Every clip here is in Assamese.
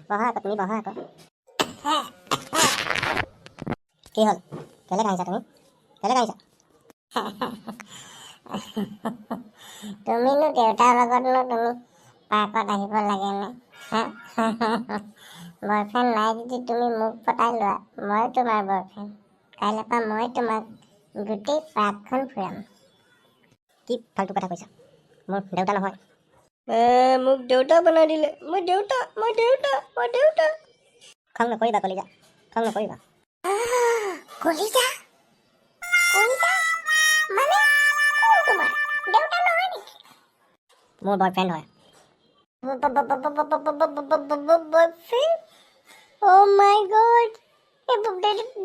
বহা আকৌ তুমি বহা আকৌ কি হ'ল কেলে কাহিছা তুমি কেলে কাহিছা তুমিনো দেউতাৰ লগতনো তুমি পাৰ্কত আহিব লাগেনে বয়ফ্ৰেণ্ড নাই যদি তুমি মোক পতাই লোৱা মই তোমাৰ বয়ফ্ৰেণ্ড কাইলৈৰ পৰা মই তোমাক গোটেই পাৰ্কখন ফুৰাম কি ফাল্টু কথা কৈছা মোৰ দেউতা নহয় মোক দেউতা বনাই দিলে মই দেউতা খং নকৰিবা কলিজা খং নকৰিবা কলিজা কলিজা মানে কোন তোমাৰ দেউতা নহয় নেকি মোৰ বয়ফ্ৰেণ্ড হয় বয়ফ্ৰেণ্ড অ' মাই গড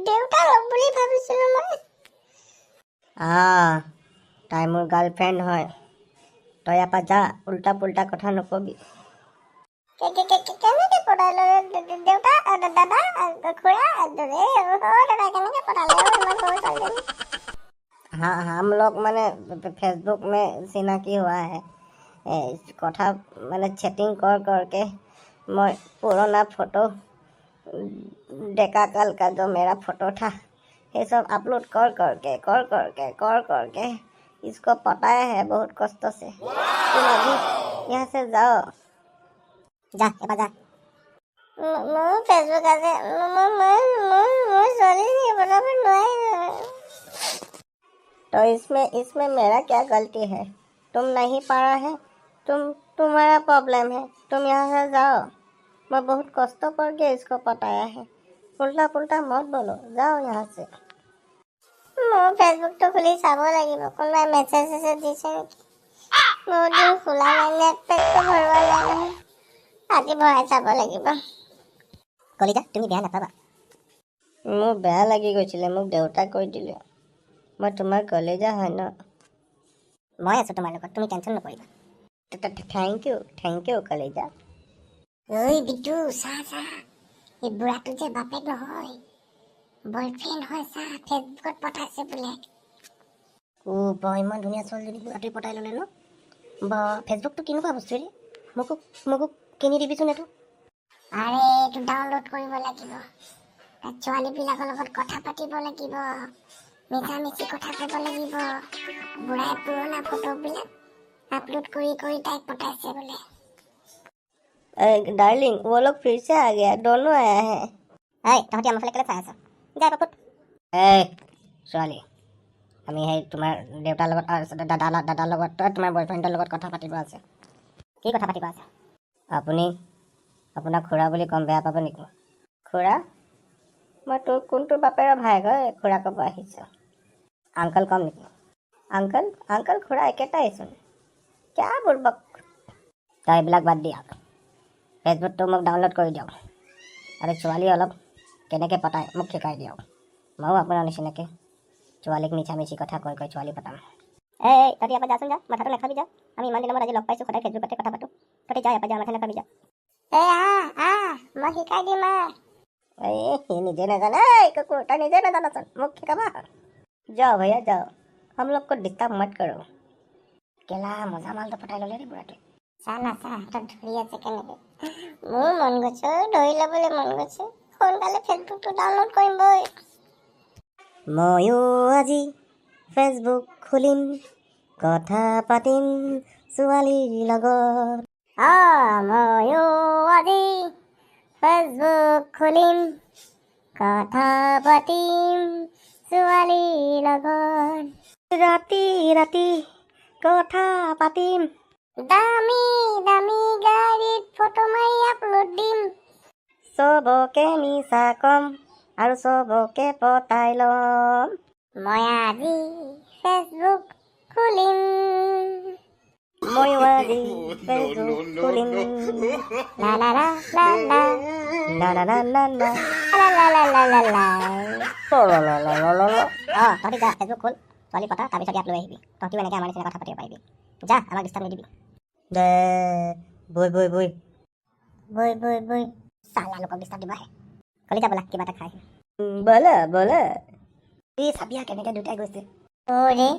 দেউতা বুলি ভাবিছিলোঁ মই তাই মোৰ গাৰ্লফ্ৰেণ্ড হয় তই ইয়াৰ পৰা যা উল্টা পুল্টা কথা নকবি কেনেকৈ পঢ়ালে দেউতা দাদা খুৰা দাদা কেনেকৈ পঢ়ালে ইমান সৰু ছোৱালীজনী हाँ हम लोग मैंने फेसबुक में चिनाकी हुआ है कथा मैंने चैटिंग कर करके मैं पुराना फोटो डेका काल का जो मेरा फोटो था ये सब अपलोड कर करके इसको पटाया है बहुत कष्ट से तुम अभी यहाँ से जाओ जा एबा जा মোৰ ফেচবুক আছে মই ছোৱালী বনাব নোৱাৰিম तो इसमें मेरा क्या गलती है तुम नहीं पारा है तुम्हारा प्रॉब्लम है तुम यहाँ से जाओ मैं बहुत कष्ट करके इसको पटाया है उल्टा पुल्टा मत बोलो जाओ यहाँ से মোৰ ফেচবুকটো খুলি চাব লাগিব কোনোবাই মেছেজ চেছেজ দিছে নেকি বহুত দিন খোলা নাই নেট পেকটো ভৰোৱা নাই নহয় আজি ভৰাই চাব লাগিব কলিজা তুমি বেয়া নাপাবা মোৰ বেয়া লাগি গৈছিলে মোক দেউতা কৈ দিলে মই তোমাৰ কলিজা হয় ন মই আছোঁ তোমাৰ লগত তুমি টেনশ্যন নকৰিবা থেংক ইউ কলিজা ঐ বিটু চা এই বুঢ়াটো যে বাপেক নহয় বয়ফ্ৰেণ্ড হয় চা ফেচবুকত পঠাইছে বোলে বা ইমান ধুনীয়া ছোৱালীজনী বুঢ়াটোৱে পটাই ল'লে ন বা ফেচবুকটো কেনেকুৱা বস্তু ৰে মোকো কিনি দিবিচোন এইটো আৰে এইটো ডাউনলোড কৰিব লাগিব তাত ছোৱালীবিলাকৰ লগত কথা পাতিব লাগিব মিছামিছি কথা ক'ব লাগিব বুঢ়াই পুৰণা ফটোবিলাক আপলোড কৰি তাইক পঠাইছে বোলে डार्लिंग वो लोग फिर से आ गया दोनों आया है तहति आमार फाले केले चाই আছ যা বাপুত ছোৱালী আমি সেই তোমাৰ দেউতাৰ লগত দাদাৰ লগত তোমাৰ বয়ফ্ৰেণ্ডৰ লগত কথা পাতিব আছে কি কথা পাতিব আছে আপুনি আপোনাক খুৰা বুলি কম বেয়া পাব নেকি খুৰা মই তোৰ কোনটো বাপেৰৰ ভাইক হয় খুৰা ক'ব আহিছ আংকল কম নেকি আংকল খুৰা একেটাইচোন কিয় বুৰ্বক তই এইবিলাক বাদ দিয়া ফেচবুকটো মোক ডাউনলোড কৰি দিয়ক আৰু ছোৱালী অলপ কেনেকৈ পতাই মোক শিকাই দিয়ক ময়ো আপোনাৰ নিচিনাকৈ ছোৱালীক মিছামিছি কথা কৈ ছোৱালী পতাম তহঁতি ইয়াৰ পৰা যাচোন যা মাথাটো নাখাবি যা আমি ইমান দিনৰ মূৰত আজি লগ পাইছোঁ সদায় ফেচবুকতে কথা পাতোঁ তহঁতি যা ইয়াৰ পৰা যা মাথা নাখাবি যা মই শিকাই দিম সি নিজে নাজানে কুকুৰ তই নিজে নাজানাচোন মোক শিকাবা যাও ভैया যাও हम लोग को डिस्टर्ब मत करो কেলা মজা মালটো পটাই ল'লে ৰে বুঢ়াটোৱে চা হাতত ধৰি আছে কেনেকৈ মোৰ মন গৈছে ধৰি ল'বলৈ মন গৈছে সোনকালে ফেচবুকটো ডাউনলোড কৰিম বৈ ময়ো আজি ফেচবুক খুলিম কথা পাতিম ছোৱালীৰ লগত ময়ো আজি ফেচবুক খুলিম কথা পাতিম ছোৱালীৰ লগত ৰাতি কথা পাতিম দামী গাড়ীত ফটো মাৰি আপলোড দিম চবকে মিছা কম আৰু চবকে পতাই ল'ম মই আজি ফেচবুক খুলিম ময়ো আজি ফেচবুক খুলিম লা লা লা লা লা না না না না না লা লা লা লা লা লা তহঁতি যা ফেচবুক খোল ছোৱালী পতা তাৰপিছত ইয়াত লৈ আহিবি তহঁতিও এনেকৈ আমাৰ নিচিনা কথা পাতিব পাৰিবি যা আমাক ডিষ্টাৰ্ব নিদিবি দে বৈ চালা লোকক ডিষ্টাৰ্ব দিব আহে কলিজা ব'লা কিবা এটা খাই ব'লা এই চাবি কেনেকৈ দুটাই গৈছে ৰে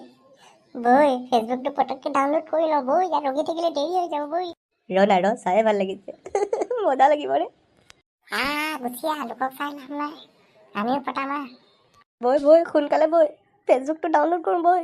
বৈ ফেচবুকটো পটককৈ ডাউনলোড কৰি লওঁ বৈ ইয়াত ৰখি থাকিলে দেৰি হৈ যাব বৈ ৰ চায়ে ভাল লাগিছে মজা লাগিব ৰে গুচি আহ লোকক চাই লাভ নাই আমিও পতাম বৈ সোনকালে বৈ ফেচবুকটো ডাউনলোড কৰোঁ বৈ